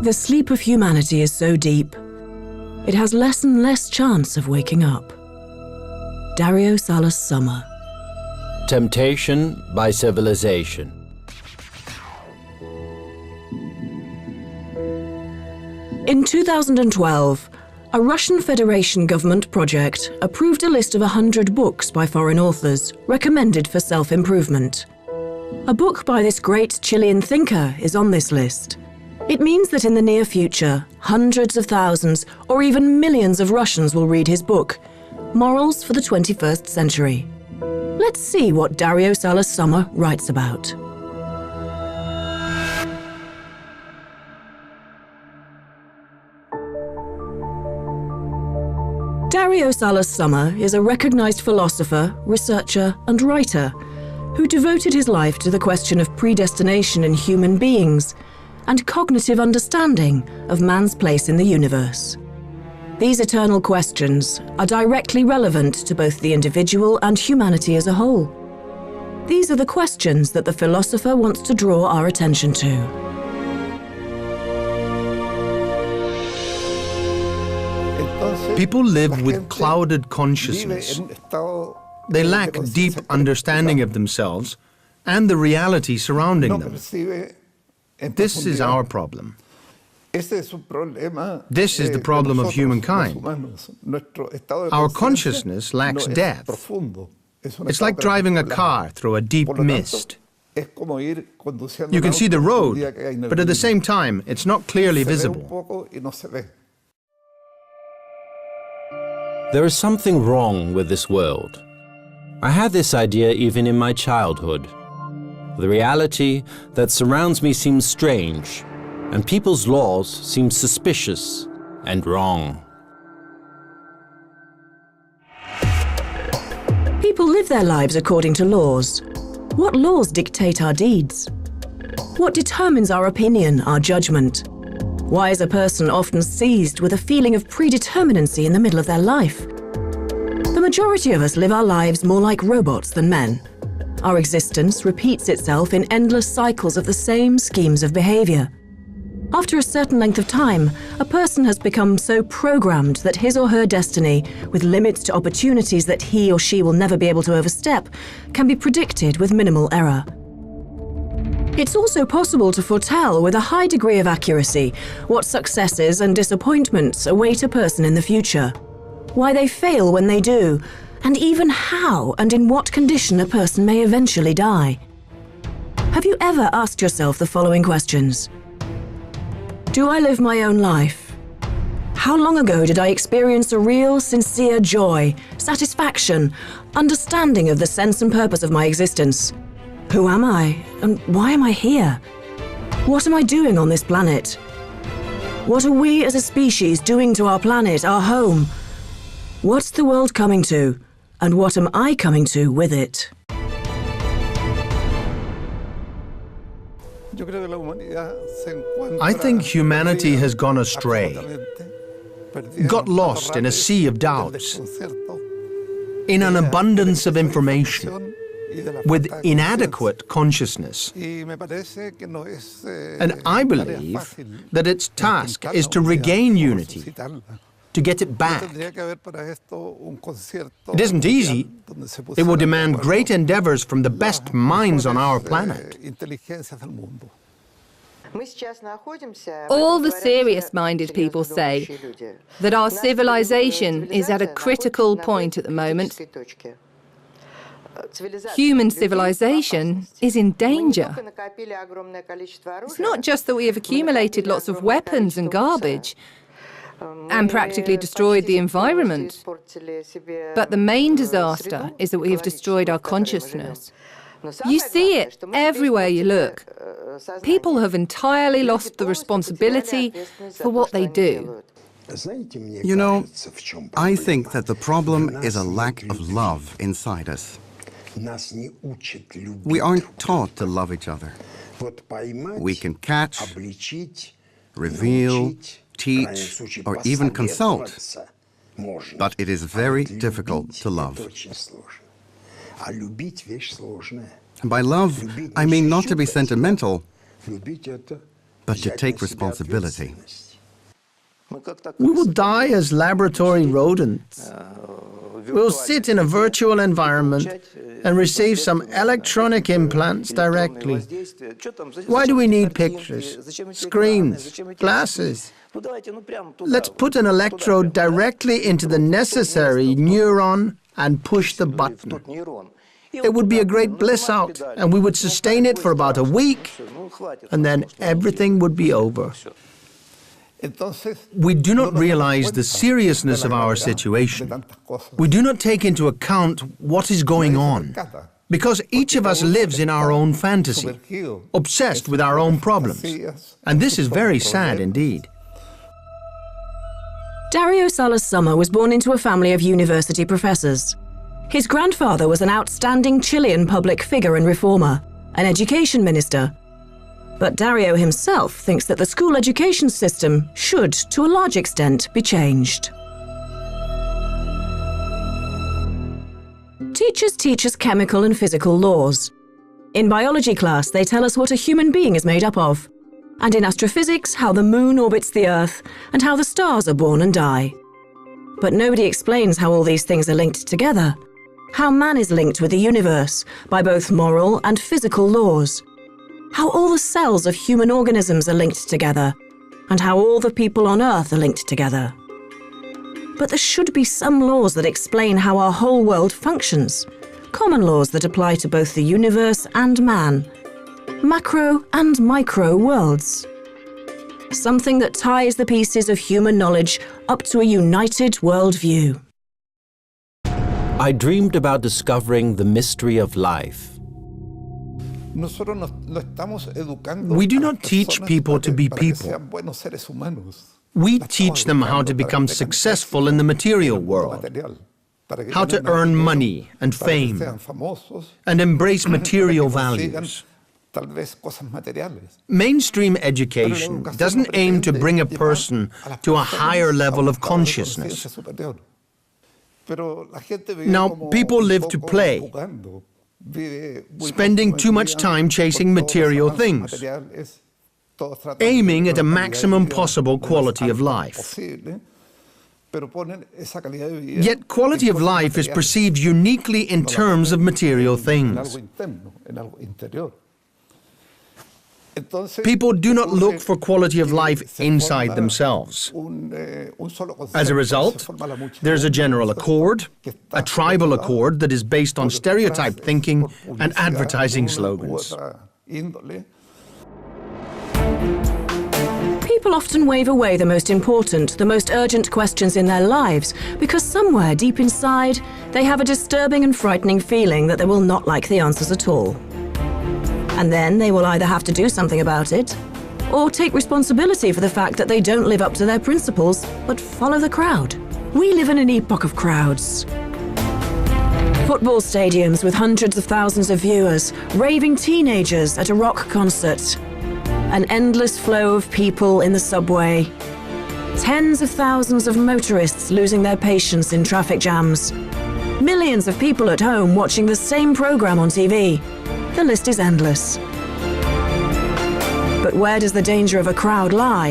The sleep of humanity is so deep, it has less and less chance of waking up. Dario Salas Sommer. Temptation by civilization. In 2012, a Russian Federation government project approved a list of 100 books by foreign authors recommended for self-improvement. A book by this great Chilean thinker is on this list. It means that in the near future, hundreds of thousands or even millions of Russians will read his book, Morals for the 21st Century. Let's see what Dario Salas Sommer writes about. Dario Salas Sommer is a recognized philosopher, researcher, and writer who devoted his life to the question of predestination in human beings and cognitive understanding of man's place in the universe. These eternal questions are directly relevant to both the individual and humanity as a whole. These are the questions that the philosopher wants to draw our attention to. People live with clouded consciousness. They lack deep understanding of themselves and the reality surrounding them. This is our problem. This is the problem of humankind. Our consciousness lacks depth. It's like driving a car through a deep mist. You can see the road, but at the same time, it's not clearly visible. There is something wrong with this world. I had this idea even in my childhood. The reality that surrounds me seems strange, and people's laws seem suspicious and wrong. People live their lives according to laws. What laws dictate our deeds? What determines our opinion, our judgment? Why is a person often seized with a feeling of predeterminacy in the middle of their life? The majority of us live our lives more like robots than men. Our existence repeats itself in endless cycles of the same schemes of behavior. After a certain length of time, a person has become so programmed that his or her destiny, with limits to opportunities that he or she will never be able to overstep, can be predicted with minimal error. It's also possible to foretell with a high degree of accuracy what successes and disappointments await a person in the future, why they fail when they do, and even how and in what condition a person may eventually die. Have you ever asked yourself the following questions? Do I live my own life? How long ago did I experience a real, sincere joy, satisfaction, understanding of the sense and purpose of my existence? Who am I, and why am I here? What am I doing on this planet? What are we as a species doing to our planet, our home? What's the world coming to, and what am I coming to with it? I think humanity has gone astray, got lost in a sea of doubts, in an abundance of information, with inadequate consciousness. And I believe that its task is to regain unity, to get it back. It isn't easy. It will demand great endeavors from the best minds on our planet. All the serious-minded people say that our civilization is at a critical point at the moment. Human civilization is in danger. It's not just that we have accumulated lots of weapons and garbage and practically destroyed the environment, but the main disaster is that we have destroyed our consciousness. You see it everywhere you look. People have entirely lost the responsibility for what they do. You know, I think that the problem is a lack of love inside us. We aren't taught to love each other. We can catch, reveal, teach, or even consult, but it is very difficult to love. And by love, I mean not to be sentimental, but to take responsibility. We will die as laboratory rodents. We'll sit in a virtual environment and receive some electronic implants directly. Why do we need pictures, screens, glasses? Let's put an electrode directly into the necessary neuron and push the button. It would be a great bliss out, and we would sustain it for about a week, and then everything would be over. We do not realize the seriousness of our situation. We do not take into account what is going on, because each of us lives in our own fantasy, obsessed with our own problems. And this is very sad indeed. Dario Salas Sommer was born into a family of university professors. His grandfather was an outstanding Chilean public figure and reformer, an education minister. But Dario himself thinks that the school education system should, to a large extent, be changed. Teachers teach us chemical and physical laws. In biology class, they tell us what a human being is made up of. And in astrophysics, how the moon orbits the Earth and how the stars are born and die. But nobody explains how all these things are linked together. How man is linked with the universe by both moral and physical laws. How all the cells of human organisms are linked together, and how all the people on Earth are linked together. But there should be some laws that explain how our whole world functions, common laws that apply to both the universe and man, macro and micro worlds. Something that ties the pieces of human knowledge up to a united worldview. I dreamed about discovering the mystery of life. We do not teach people to be people. We teach them how to become successful in the material world, how to earn money and fame, and embrace material values. Mainstream education doesn't aim to bring a person to a higher level of consciousness. Now, people live to play, spending too much time chasing material things, aiming at a maximum possible quality of life. Yet quality of life is perceived uniquely in terms of material things. People do not look for quality of life inside themselves. As a result, there's a general accord, a tribal accord that is based on stereotyped thinking and advertising slogans. People often wave away the most important, the most urgent questions in their lives because somewhere deep inside they have a disturbing and frightening feeling that they will not like the answers at all. And then they will either have to do something about it, or take responsibility for the fact that they don't live up to their principles, but follow the crowd. We live in an epoch of crowds. Football stadiums with hundreds of thousands of viewers, raving teenagers at a rock concert, an endless flow of people in the subway, tens of thousands of motorists losing their patience in traffic jams, millions of people at home watching the same program on TV. The list is endless. But where does the danger of a crowd lie?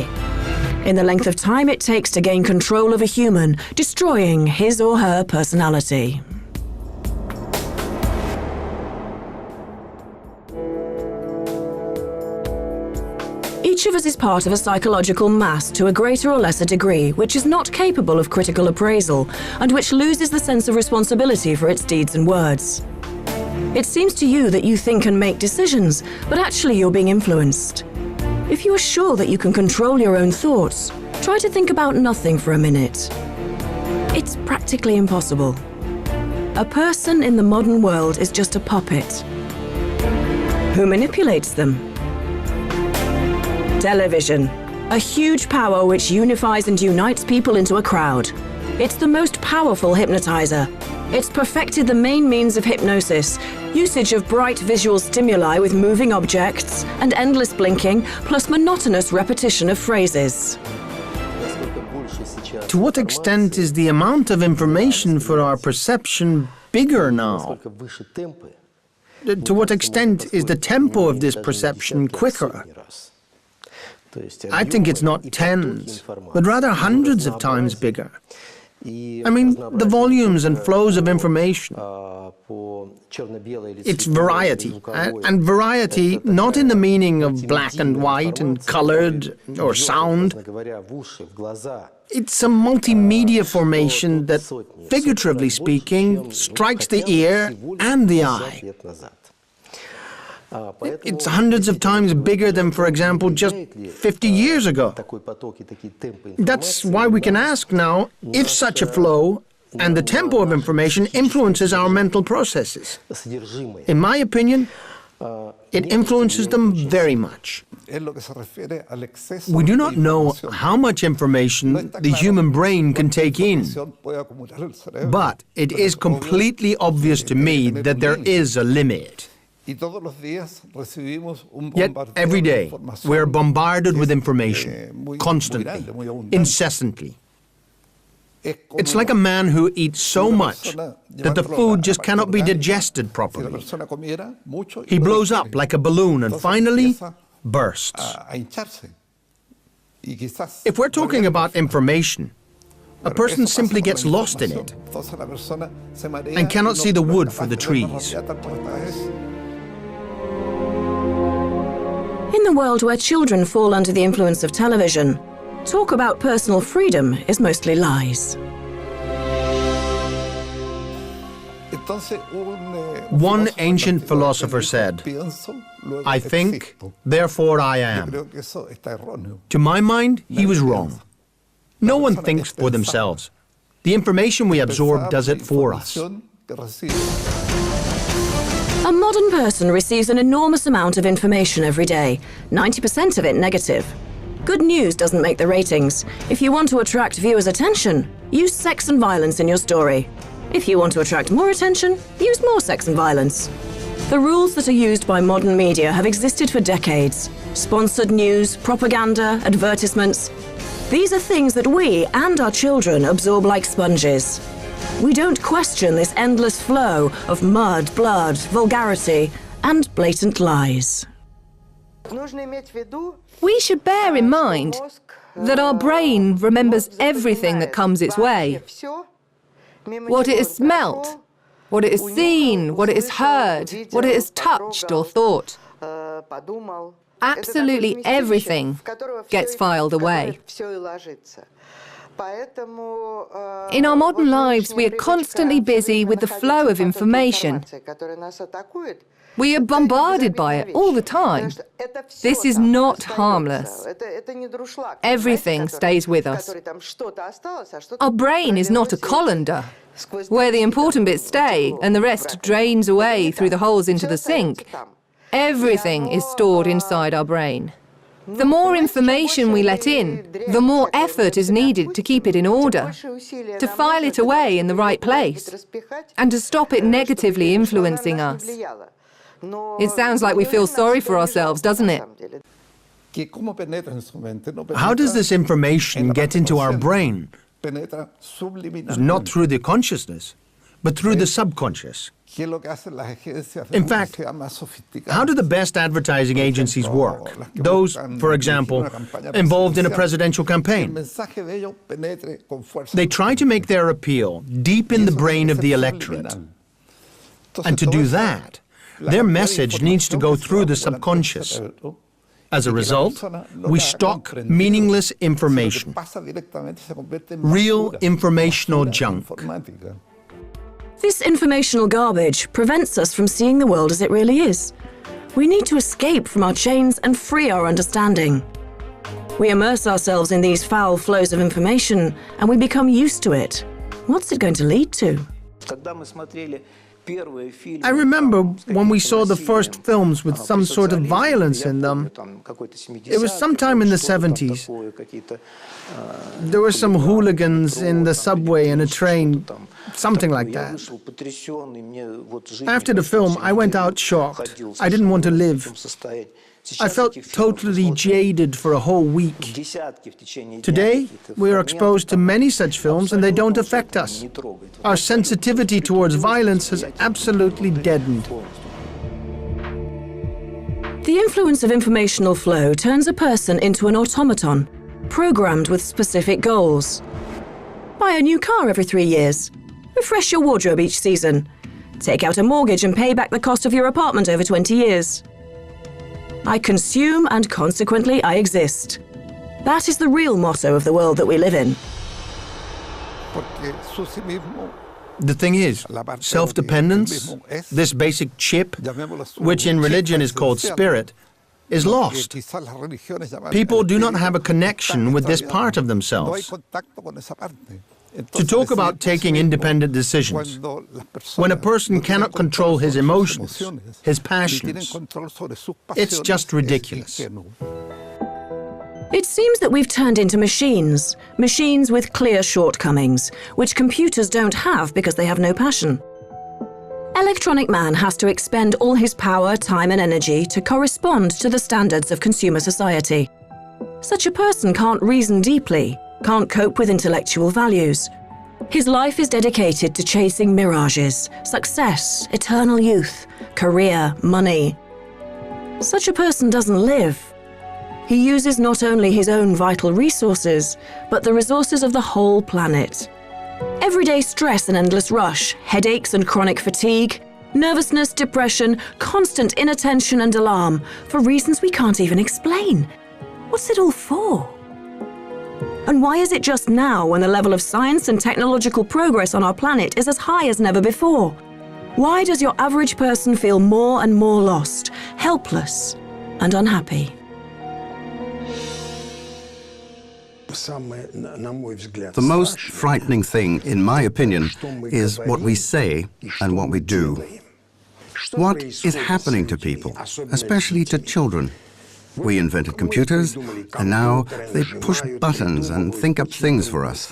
In the length of time it takes to gain control of a human, destroying his or her personality. Each of us is part of a psychological mass to a greater or lesser degree, which is not capable of critical appraisal and which loses the sense of responsibility for its deeds and words. It seems to you that you think and make decisions, but actually you're being influenced. If you are sure that you can control your own thoughts, try to think about nothing for a minute. It's practically impossible. A person in the modern world is just a puppet. Who manipulates them? Television. A huge power which unifies and unites people into a crowd. It's the most powerful hypnotizer. It's perfected the main means of hypnosis, usage of bright visual stimuli with moving objects and endless blinking, plus monotonous repetition of phrases. To what extent is the amount of information for our perception bigger now? To what extent is the tempo of this perception quicker? I think it's not tens, but rather hundreds of times bigger. I mean, the volumes and flows of information. It's variety, and variety not in the meaning of black and white and colored or sound. It's a multimedia formation that, figuratively speaking, strikes the ear and the eye. It's hundreds of times bigger than, for example, just 50 years ago. That's why we can ask now if such a flow and the tempo of information influences our mental processes. In my opinion, it influences them very much. We do not know how much information the human brain can take in, but it is completely obvious to me that there is a limit. Yet every day we are bombarded with information, constantly, incessantly. It's like a man who eats so much that the food just cannot be digested properly. He blows up like a balloon and finally bursts. If we're talking about information, a person simply gets lost in it and cannot see the wood for the trees. In the world where children fall under the influence of television, talk about personal freedom is mostly lies. One ancient philosopher said, "I think, therefore I am." To my mind, he was wrong. No one thinks for themselves. The information we absorb does it for us. A modern person receives an enormous amount of information every day, 90% of it negative. Good news doesn't make the ratings. If you want to attract viewers' attention, use sex and violence in your story. If you want to attract more attention, use more sex and violence. The rules that are used by modern media have existed for decades. Sponsored news, propaganda, advertisements. These are things that we and our children absorb like sponges. We don't question this endless flow of mud, blood, vulgarity, and blatant lies. We should bear in mind that our brain remembers everything that comes its way. What it has smelt, what it has seen, what it has heard, what it has touched or thought. Absolutely everything gets filed away. In our modern lives, we are constantly busy with the flow of information. We are bombarded by it all the time. This is not harmless. Everything stays with us. Our brain is not a colander, where the important bits stay and the rest drains away through the holes into the sink. Everything is stored inside our brain. The more information we let in, the more effort is needed to keep it in order, to file it away in the right place, and to stop it negatively influencing us. It sounds like we feel sorry for ourselves, doesn't it? How does this information get into our brain? Not through the consciousness, but through the subconscious. In fact, how do the best advertising agencies work? Those, for example, involved in a presidential campaign. They try to make their appeal deep in the brain of the electorate. And to do that, their message needs to go through the subconscious. As a result, we stock meaningless information, real informational junk. This informational garbage prevents us from seeing the world as it really is. We need to escape from our chains and free our understanding. We immerse ourselves in these foul flows of information and we become used to it. What's it going to lead to? I remember when we saw the first films with some sort of violence in them. It was sometime in the 70s. There were some hooligans in the subway and a train, something like that. After the film, I went out shocked. I didn't want to live. I felt totally jaded for a whole week. Today, we are exposed to many such films and they don't affect us. Our sensitivity towards violence has absolutely deadened. The The influence of informational flow turns a person into an automaton, programmed with specific goals. Buy a new car every 3 years. Refresh your wardrobe each season. Take out a mortgage and pay back the cost of your apartment over 20 years. I consume and consequently I exist. That is the real motto of the world that we live in. The thing is, self-dependence, this basic chip, which in religion is called spirit, is lost. People do not have a connection with this part of themselves. To talk about taking independent decisions, when a person cannot control his emotions, his passions, it's just ridiculous. It seems that we've turned into machines with clear shortcomings, which computers don't have because they have no passion. Electronic man has to expend all his power, time and energy to correspond to the standards of consumer society. Such a person can't reason deeply, can't cope with intellectual values. His life is dedicated to chasing mirages, success, eternal youth, career, money. Such a person doesn't live. He uses not only his own vital resources, but the resources of the whole planet. Everyday stress and endless rush, headaches and chronic fatigue, nervousness, depression, constant inattention and alarm, for reasons we can't even explain. What's it all for? And why is it just now, when the level of science and technological progress on our planet is as high as never before? Why does your average person feel more and more lost, helpless, and unhappy? The most frightening thing, in my opinion, is what we say and what we do. What is happening to people, especially to children? We invented computers, and now they push buttons and think up things for us.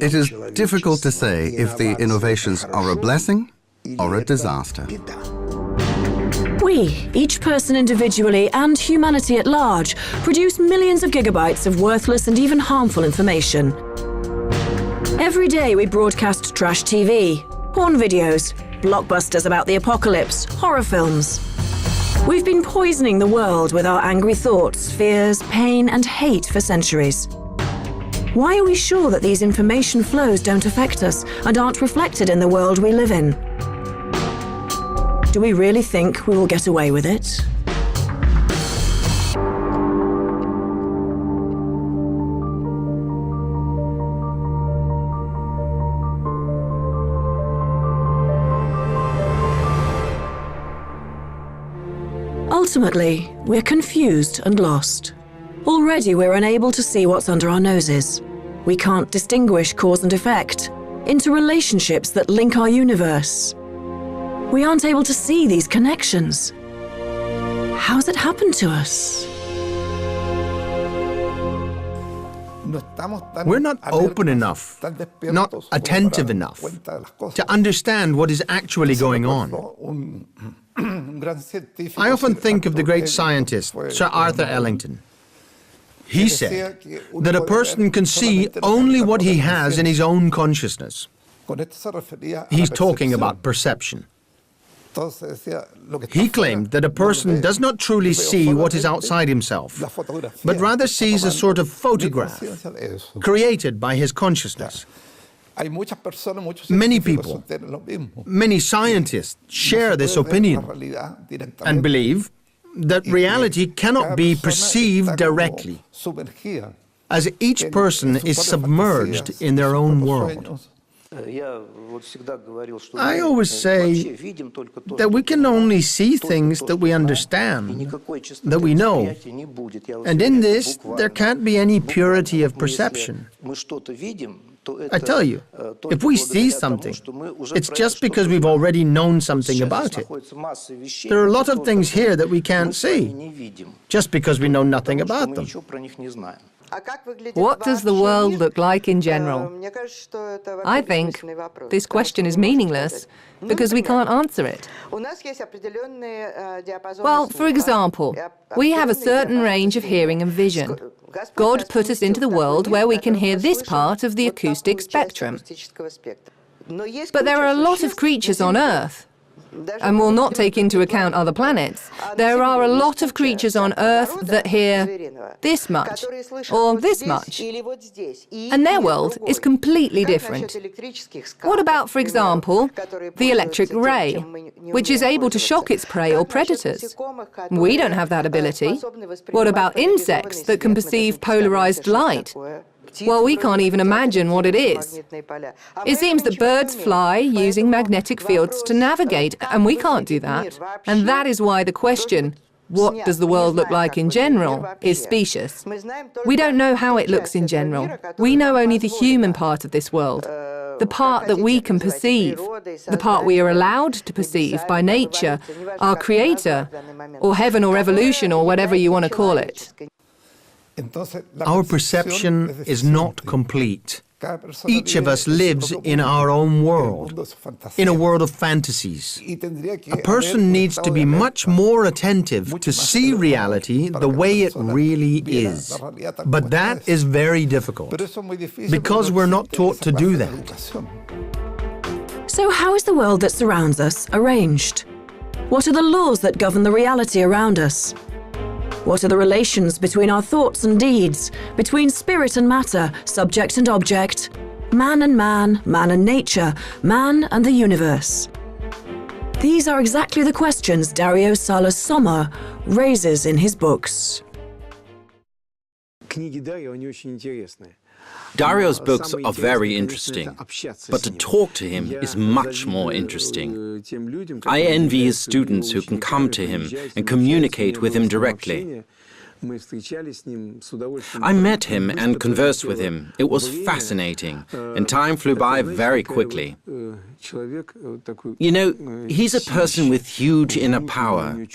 It is difficult to say if the innovations are a blessing or a disaster. We, each person individually and humanity at large, produce millions of gigabytes of worthless and even harmful information. Every day we broadcast trash TV, porn videos, blockbusters about the apocalypse, horror films. We've been poisoning the world with our angry thoughts, fears, pain and hate for centuries. Why are we sure that these information flows don't affect us and aren't reflected in the world we live in? Do we really think we will get away with it? Ultimately, we're confused and lost. Already we're unable to see what's under our noses. We can't distinguish cause and effect, interrelationships that link our universe. We aren't able to see these connections. How's it happened to us? We're not open enough, not attentive enough to understand what is actually going on. I often think of the great scientist, Sir Arthur Ellington. He said that a person can see only what he has in his own consciousness. He's talking about perception. He claimed that a person does not truly see what is outside himself, but rather sees a sort of photograph created by his consciousness. Many people, many scientists share this opinion and believe that reality cannot be perceived directly, as each person is submerged in their own world. I always say that we can only see things that we understand, that we know, and in this there can't be any purity of perception. I tell you, if we see something, it's just because we've already known something about it. There are a lot of things here that we can't see, just because we know nothing about them. What does the world look like in general? I think this question is meaningless because we can't answer it. Well, for example, we have a certain range of hearing and vision. God put us into the world where we can hear this part of the acoustic spectrum. But there are a lot of creatures on Earth and will not take into account other planets, there are a lot of creatures on Earth that hear this much or this much, and their world is completely different. What about, for example, the electric ray, which is able to shock its prey or predators? We don't have that ability. What about insects that can perceive polarized light? Well, we can't even imagine what it is. It seems that birds fly using magnetic fields to navigate, and we can't do that. And that is why the question, what does the world look like in general, is specious. We don't know how it looks in general. We know only the human part of this world, the part that we can perceive, the part we are allowed to perceive by nature, our creator, or heaven or evolution, or whatever you want to call it. Our perception is not complete. Each of us lives in our own world, in a world of fantasies. A person needs to be much more attentive to see reality the way it really is. But that is very difficult, because we're not taught to do that. So how is the world that surrounds us arranged? What are the laws that govern the reality around us? What are the relations between our thoughts and deeds, between spirit and matter, subject and object, man and man, man and nature, man and the universe? These are exactly the questions Dario Salas Sommer raises in his books. Dario's books are very interesting, but to talk to him is much more interesting. I envy his students who can come to him and communicate with him directly. I met him and conversed with him. It was fascinating, and time flew by very quickly. You know, he's a person with huge inner power.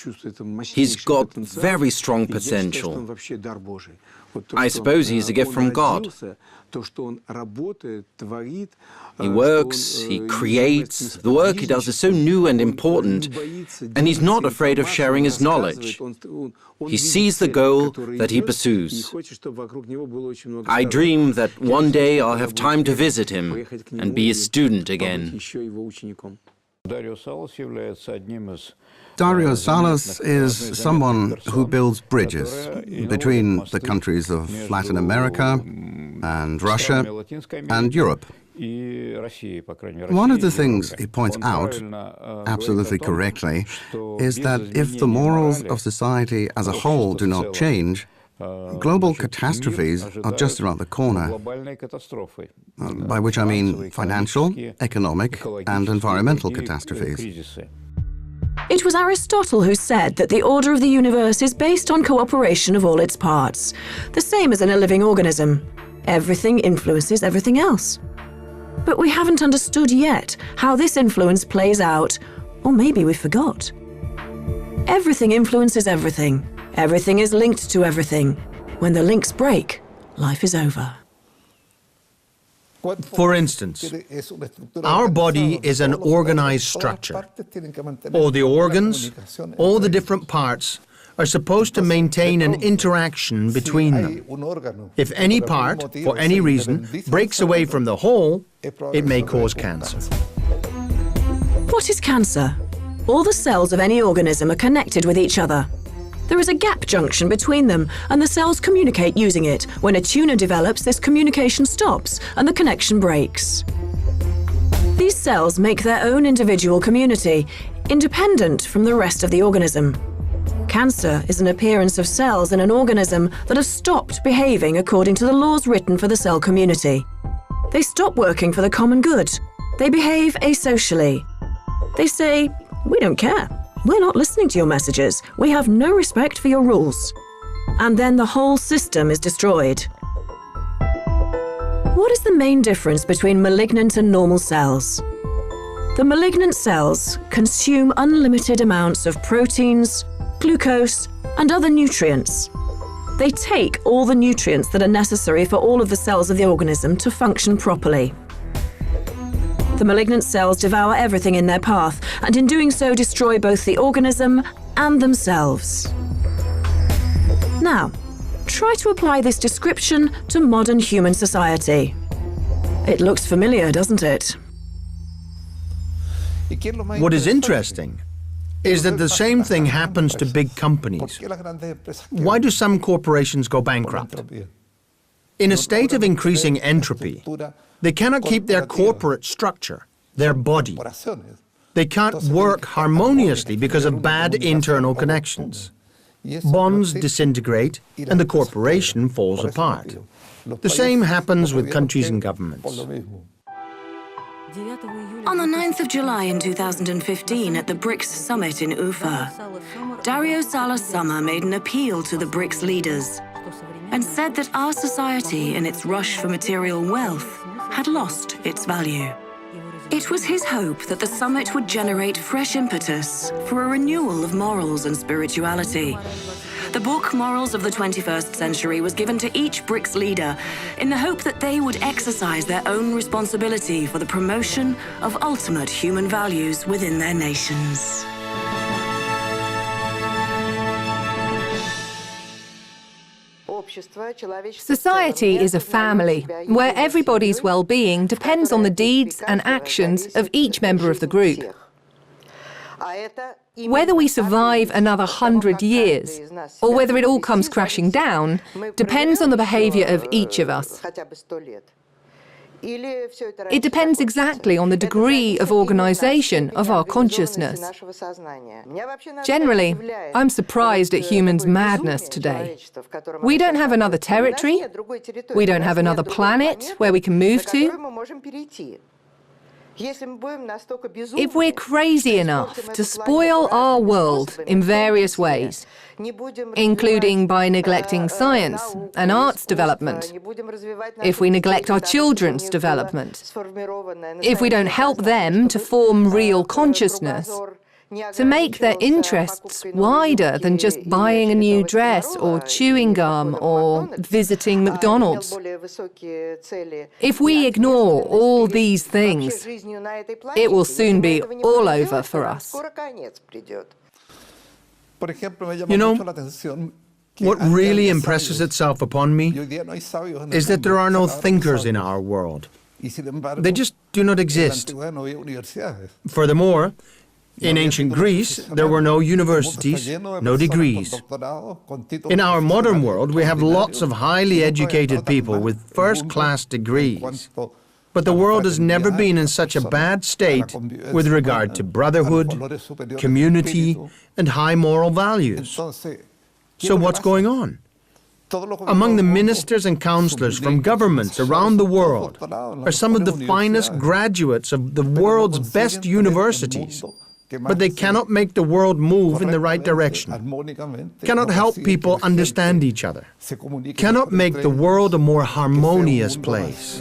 He's got very strong potential. I suppose he's a gift from God. He works, he creates, the work he does is so new and important, and he's not afraid of sharing his knowledge. He sees the goal that he pursues. I dream that one day I'll have time to visit him and be a student again. Dario Salas is someone who builds bridges between the countries of Latin America and Russia and Europe. One of the things he points out, absolutely correctly, is that if the morals of society as a whole do not change, global catastrophes are just around the corner, by which I mean financial, economic, and environmental catastrophes. It was Aristotle who said that the order of the universe is based on cooperation of all its parts, the same as in a living organism. Everything influences everything else. But we haven't understood yet how this influence plays out, or maybe we forgot. Everything influences everything. Everything is linked to everything. When the links break, life is over. For instance, our body is an organized structure. All the organs, all the different parts are supposed to maintain an interaction between them. If any part, for any reason, breaks away from the whole, it may cause cancer. What is cancer? All the cells of any organism are connected with each other. There is a gap junction between them, and the cells communicate using it. When a tumour develops, this communication stops, and the connection breaks. These cells make their own individual community, independent from the rest of the organism. Cancer is an appearance of cells in an organism that have stopped behaving according to the laws written for the cell community. They stop working for the common good. They behave asocially. They say, "We don't care. We're not listening to your messages. We have no respect for your rules." And then the whole system is destroyed. What is the main difference between malignant and normal cells? The malignant cells consume unlimited amounts of proteins, glucose, and other nutrients. They take all the nutrients that are necessary for all of the cells of the organism to function properly. The malignant cells devour everything in their path, and in doing so destroy both the organism and themselves. Now, try to apply this description to modern human society. It looks familiar, doesn't it? What is interesting is that the same thing happens to big companies. Why do some corporations go bankrupt? In a state of increasing entropy, they cannot keep their corporate structure, their body. They can't work harmoniously because of bad internal connections. Bonds disintegrate and the corporation falls apart. The same happens with countries and governments. On the 9th of July in 2015 at the BRICS summit in Ufa, Dario Salas Sommer made an appeal to the BRICS leaders and said that our society, in its rush for material wealth, had lost its value. It was his hope that the summit would generate fresh impetus for a renewal of morals and spirituality. The book Morals of the 21st Century was given to each BRICS leader in the hope that they would exercise their own responsibility for the promotion of ultimate human values within their nations. Society is a family where everybody's well-being depends on the deeds and actions of each member of the group. Whether we survive another 100 years or whether it all comes crashing down depends on the behavior of each of us. It depends exactly on the degree of organization of our consciousness. Generally, I'm surprised at humans' madness today. We don't have another territory. We don't have another planet where we can move to. If we're crazy enough to spoil our world in various ways, including by neglecting science and arts development, if we neglect our children's development, if we don't help them to form real consciousness, to make their interests wider than just buying a new dress or chewing gum or visiting McDonald's. If we ignore all these things, it will soon be all over for us. You know, what really impresses itself upon me is that there are no thinkers in our world. They just do not exist. Furthermore, in ancient Greece, there were no universities, no degrees. In our modern world, we have lots of highly educated people with first-class degrees. But the world has never been in such a bad state with regard to brotherhood, community, and high moral values. So what's going on? Among the ministers and councillors from governments around the world are some of the finest graduates of the world's best universities. But they cannot make the world move in the right direction, cannot help people understand each other, cannot make the world a more harmonious place.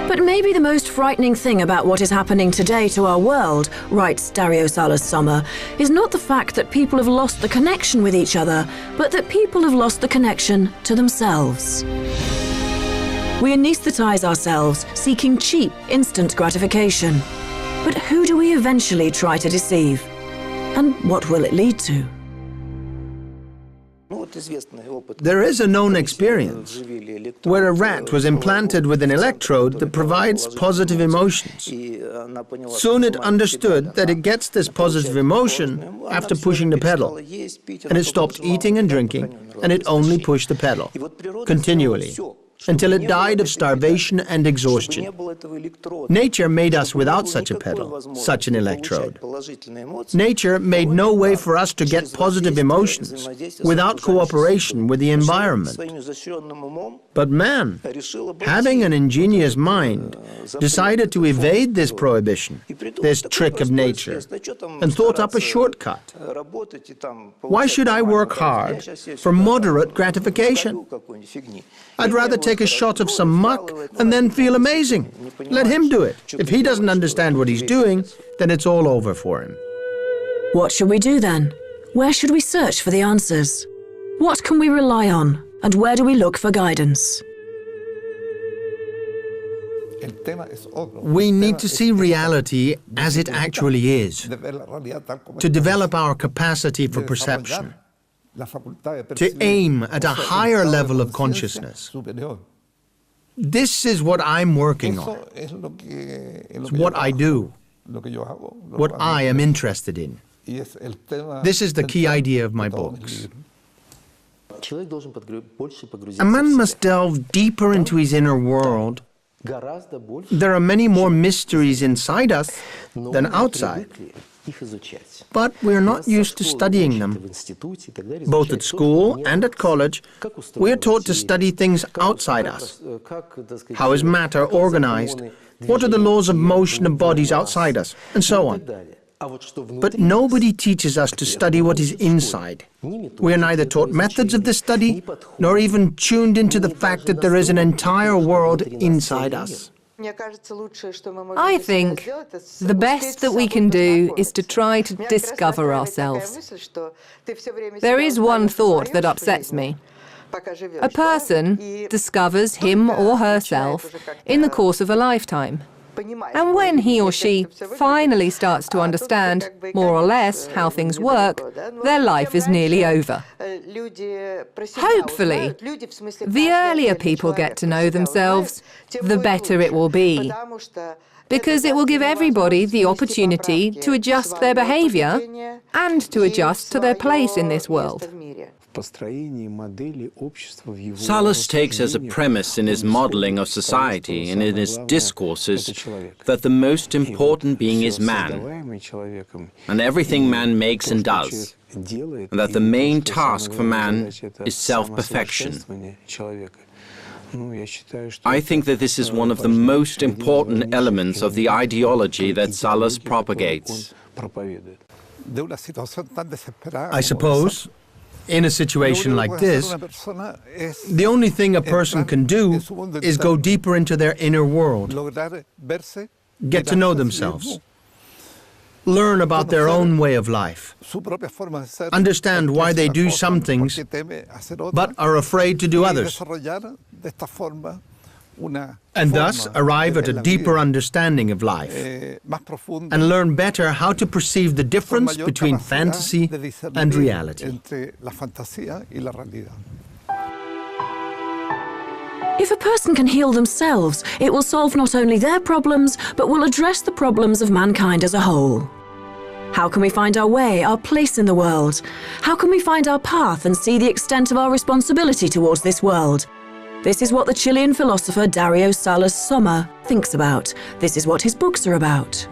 But maybe the most frightening thing about what is happening today to our world, writes Dario Salas Sommer, is not the fact that people have lost the connection with each other, but that people have lost the connection to themselves. We anesthetize ourselves, seeking cheap, instant gratification. But who do we eventually try to deceive? And what will it lead to? There is a known experience where a rat was implanted with an electrode that provides positive emotions. Soon it understood that it gets this positive emotion after pushing the pedal, and it stopped eating and drinking, and it only pushed the pedal, continually, until it died of starvation and exhaustion. Nature made us without such a pedal, such an electrode. Nature made no way for us to get positive emotions without cooperation with the environment. But man, having an ingenious mind, decided to evade this prohibition, this trick of nature, and thought up a shortcut. Why should I work hard for moderate gratification? I'd rather take a shot of some muck and then feel amazing. Let him do it. If he doesn't understand what he's doing, then it's all over for him. What should we do then? Where should we search for the answers? What can we rely on? And where do we look for guidance? We need to see reality as it actually is, to develop our capacity for perception, to aim at a higher level of consciousness. This is what I'm working on. It's what I do, what I am interested in. This is the key idea of my books. A man must delve deeper into his inner world. There are many more mysteries inside us than outside. But we're not used to studying them. Both at school and at college, we're taught to study things outside us. How is matter organized? What are the laws of motion of bodies outside us? And so on. But nobody teaches us to study what is inside. We are neither taught methods of this study, nor even tuned into the fact that there is an entire world inside us. I think the best that we can do is to try to discover ourselves. There is one thought that upsets me. A person discovers him or herself in the course of a lifetime. And when he or she finally starts to understand, more or less, how things work, their life is nearly over. Hopefully, the earlier people get to know themselves, the better it will be. Because it will give everybody the opportunity to adjust their behavior and to adjust to their place in this world. Salas takes as a premise in his modeling of society and in his discourses that the most important being is man, and everything man makes and does, and that the main task for man is self-perfection. I think that this is one of the most important elements of the ideology that Salas propagates. I suppose, in a situation like this, the only thing a person can do is go deeper into their inner world, get to know themselves, learn about their own way of life, understand why they do some things but are afraid to do others, and thus arrive at a deeper understanding of life and learn better how to perceive the difference between fantasy and reality. If a person can heal themselves, it will solve not only their problems, but will address the problems of mankind as a whole. How can we find our way, our place in the world? How can we find our path and see the extent of our responsibility towards this world? This is what the Chilean philosopher Dario Salas Sommer thinks about. This is what his books are about.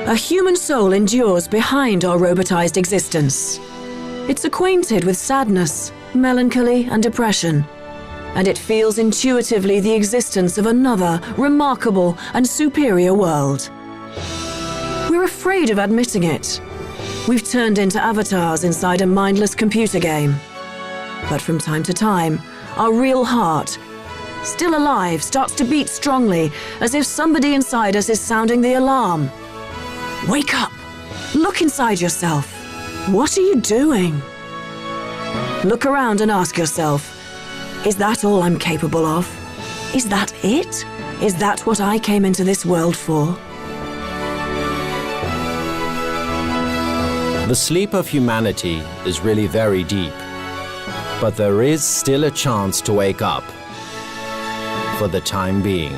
A human soul endures behind our robotized existence. It's acquainted with sadness, melancholy, and depression, and it feels intuitively the existence of another, remarkable and superior world. We're afraid of admitting it. We've turned into avatars inside a mindless computer game. But from time to time, our real heart, still alive, starts to beat strongly, as if somebody inside us is sounding the alarm. Wake up! Look inside yourself. What are you doing? Look around and ask yourself, is that all I'm capable of? Is that it? Is that what I came into this world for? The sleep of humanity is really very deep. But there is still a chance to wake up, for the time being.